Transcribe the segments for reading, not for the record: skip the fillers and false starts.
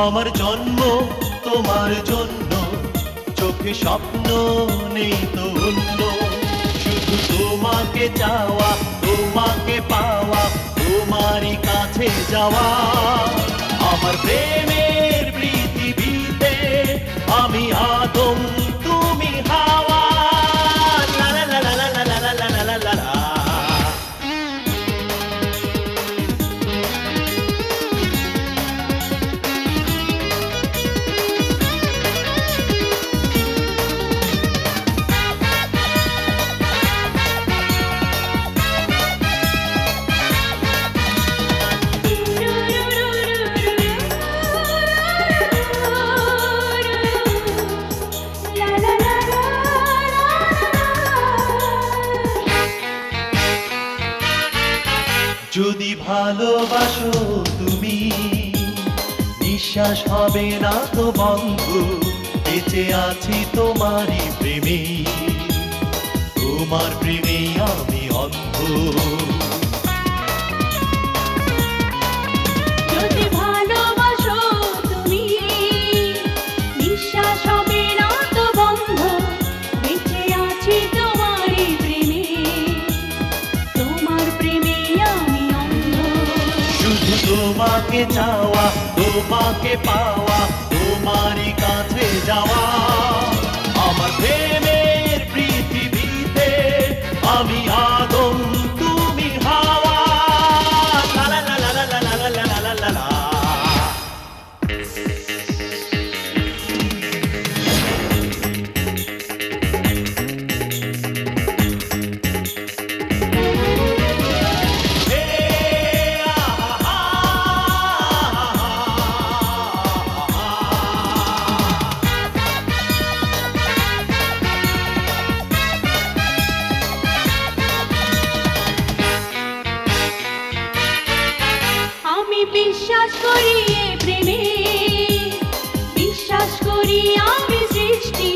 আমার জন্ম তোমার জন্য, চোখে স্বপ্ন নেই তো অন্য। শুধু তোমাকে চাওয়া, তোমাকে পাওয়া, তোমারই কাছে যাওয়া। আমার প্রেমের পৃথিবীতে আমি আদম, তুমি হাওয়া। লা লা লা লা লা লা লা লা লা লা লা। যদি ভালোবাসো তুমি, নিঃশ্বাস হবে না তো বন্ধ। বেঁচে আছি তোমারই প্রেমে, তোমার প্রেমে আমি অন্ধ। যদি ভালোবাসো তুমি, নিঃশ্বাস হবে না তো বন্ধ। বেঁচে আছি তোমারই প্রেমে, তোমার প্রেমে আমি অন্ধ। শুধু তোমাকে চাওয়া, তোমাকে পাওয়া, তোমারই কাছে যাওয়া। আমার প্রেমের পৃথিবীতে আমি আদম, তুমি হাওয়া। লা লা লা লা লা লা লা লা লা লা লা। আমি বিশ্বাস করি এ প্রেমে, বিশ্বাস করি আমি সৃষ্টি।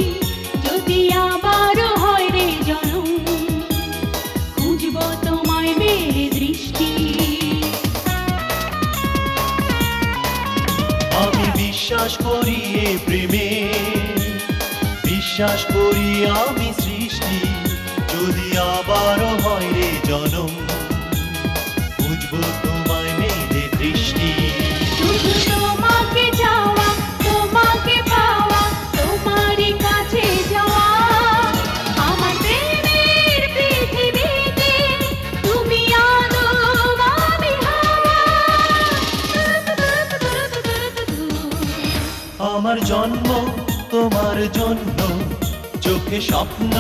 যদি আবারও হয় রে জনম, খুঁজব তোমায় মেরে দৃষ্টি। আমি বিশ্বাস করি এ প্রেমে, বিশ্বাস করি আমি সৃষ্টি। যদি আবারও হয় রে জনম, বুঝবো তোমায় মেলে দৃষ্টি। শুধু তোমাকে চাওয়া, তোমাকে পাওয়া, তোমারই কাছে যাওয়া। আমার প্রেমের পৃথিবীতে তুমি আদম, আমি হাওয়া। আমার জন্ম তোমার জন্য, চোখে স্বপ্ন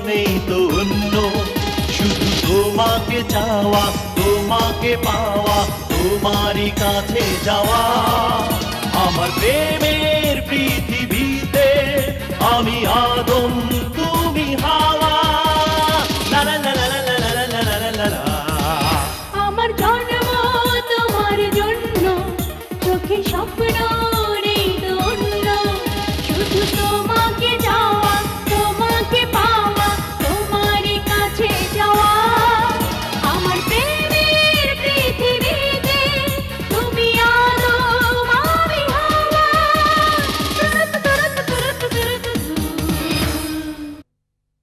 নেই তো অন্য। শুধু তোমাকে চাওয়া, তোমাকে পাওয়া, তোমারই কাছে যাওয়া। আমার প্রেমের পৃথিবীতে আমি আদম, তুমি হাওয়া। লা লা লা লা লা লা লা লা লা লা। আমার জন্ম